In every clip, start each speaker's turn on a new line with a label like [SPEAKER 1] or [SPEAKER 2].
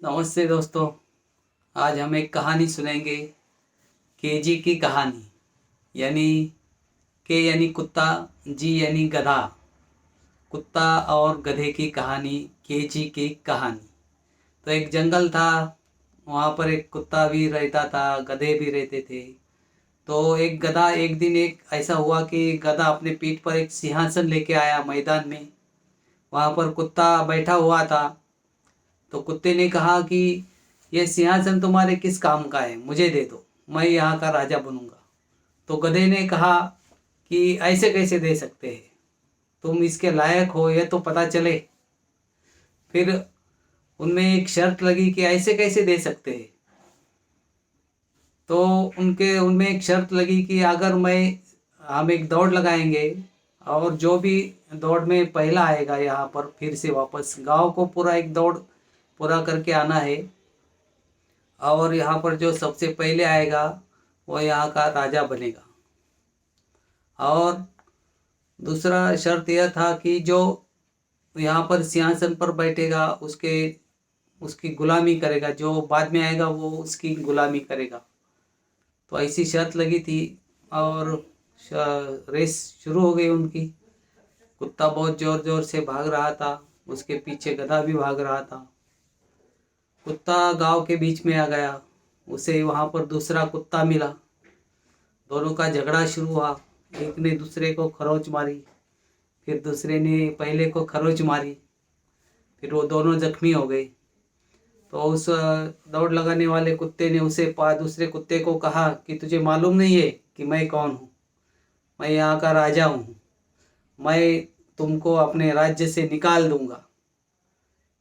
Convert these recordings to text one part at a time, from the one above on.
[SPEAKER 1] नमस्ते दोस्तों। आज हम एक कहानी सुनेंगे। केजी की कहानी। यानी के यानी कुत्ता, जी यानी गधा। कुत्ता और गधे की कहानी, केजी की कहानी। तो एक जंगल था, वहाँ पर एक कुत्ता भी रहता था, गधे भी रहते थे। तो एक गधा, एक दिन एक ऐसा हुआ कि गधा अपने पीठ पर एक सिंहासन लेके आया मैदान में। वहाँ पर कुत्ता बैठा हुआ था। तो कुत्ते ने कहा कि यह सिंहासन तुम्हारे किस काम का है, मुझे दे दो, मैं यहाँ का राजा बनूंगा। तो गधे ने कहा कि ऐसे कैसे दे सकते हैं, तुम इसके लायक हो यह तो पता चले। फिर उनमें एक शर्त लगी कि ऐसे कैसे दे सकते हैं। तो उनमें एक शर्त लगी कि अगर हम एक दौड़ लगाएंगे और जो भी दौड़ में पहला आएगा, यहाँ पर फिर से वापस गांव को पूरा एक दौड़ पूरा करके आना है। और यहाँ पर जो सबसे पहले आएगा वो यहाँ का राजा बनेगा। और दूसरा शर्त यह था कि जो यहाँ पर सिंहासन पर बैठेगा उसकी गुलामी करेगा, जो बाद में आएगा वो उसकी गुलामी करेगा। तो ऐसी शर्त लगी थी और रेस शुरू हो गई उनकी। कुत्ता बहुत जोर जोर से भाग रहा था, उसके पीछे गधा भी भाग रहा था। कुत्ता गांव के बीच में आ गया, उसे वहाँ पर दूसरा कुत्ता मिला। दोनों का झगड़ा शुरू हुआ। एक ने दूसरे को खरोंच मारी, फिर दूसरे ने पहले को खरोंच मारी, फिर वो दोनों जख्मी हो गए। तो उस दौड़ लगाने वाले कुत्ते ने दूसरे कुत्ते को कहा कि तुझे मालूम नहीं है कि मैं कौन हूँ, मैं यहाँ का राजा हूँ, मैं तुमको अपने राज्य से निकाल दूंगा।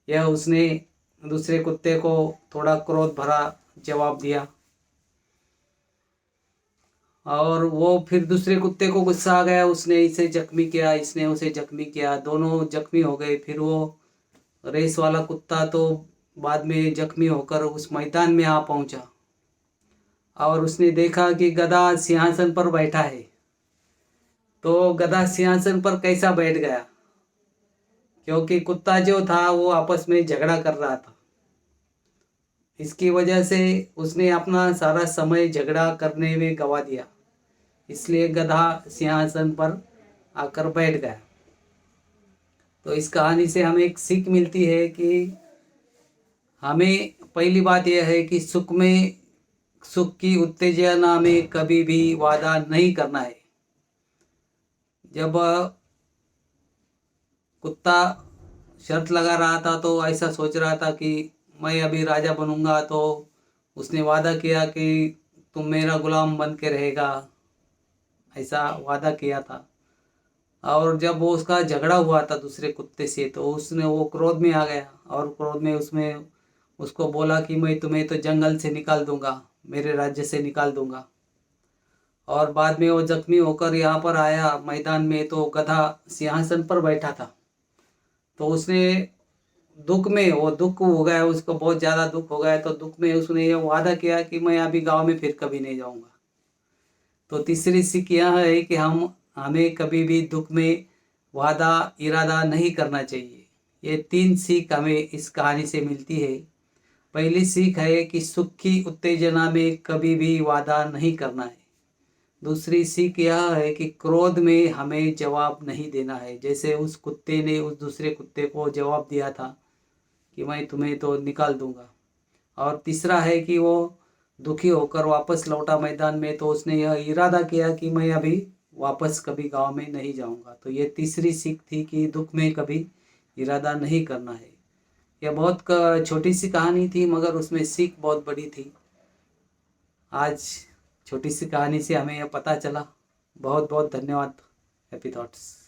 [SPEAKER 1] यह उसने दूसरे कुत्ते को थोड़ा क्रोध भरा जवाब दिया। और वो फिर दूसरे कुत्ते को गुस्सा आ गया, उसने इसे जख्मी किया, इसने उसे जख्मी किया, दोनों जख्मी हो गए। फिर वो रेस वाला कुत्ता तो बाद में जख्मी होकर उस मैदान में आ पहुंचा और उसने देखा कि गधा सिंहासन पर बैठा है। तो गधा सिंहासन पर कैसा बैठ गया, क्योंकि कुत्ता जो था वो आपस में झगड़ा कर रहा था। इसकी वजह से उसने अपना सारा समय झगड़ा करने में गवा दिया, इसलिए गधा सिंहासन पर आकर बैठ गया। तो इस कहानी से हमें एक सीख मिलती है कि हमें पहली बात यह है कि सुख की उत्तेजना में कभी भी वादा नहीं करना है। जब कुत्ता शर्त लगा रहा था तो ऐसा सोच रहा था कि मैं अभी राजा बनूंगा, तो उसने वादा किया कि तुम मेरा गुलाम बन के रहेगा, ऐसा वादा किया था। और जब वो उसका झगड़ा हुआ था दूसरे कुत्ते से, तो वो क्रोध में आ गया और क्रोध में उसको बोला कि मैं तुम्हें तो जंगल से निकाल दूंगा, मेरे राज्य से निकाल दूंगा। और बाद में वो जख्मी होकर यहाँ पर आया मैदान में, तो गधा सिंहासन पर बैठा था। तो उसने दुख हो गया, उसको बहुत ज़्यादा दुख हो गया। तो दुख में उसने ये वादा किया कि मैं अभी गांव में फिर कभी नहीं जाऊंगा। तो तीसरी सीख यह है कि हमें कभी भी दुख में वादा इरादा नहीं करना चाहिए। ये तीन सीख हमें इस कहानी से मिलती है। पहली सीख है कि सुख की उत्तेजना में कभी भी वादा नहीं करना है। दूसरी सीख यह है कि क्रोध में हमें जवाब नहीं देना है, जैसे उस कुत्ते ने उस दूसरे कुत्ते को जवाब दिया था कि मैं तुम्हें तो निकाल दूंगा। और तीसरा है कि वो दुखी होकर वापस लौटा मैदान में, तो उसने यह इरादा किया कि मैं अभी वापस कभी गांव में नहीं जाऊंगा। तो ये तीसरी सीख थी कि दुख में कभी इरादा नहीं करना है। यह बहुत छोटी सी कहानी थी, मगर उसमें सीख बहुत बड़ी थी। आज छोटी सी कहानी से हमें यह पता चला। बहुत बहुत धन्यवाद। Happy thoughts.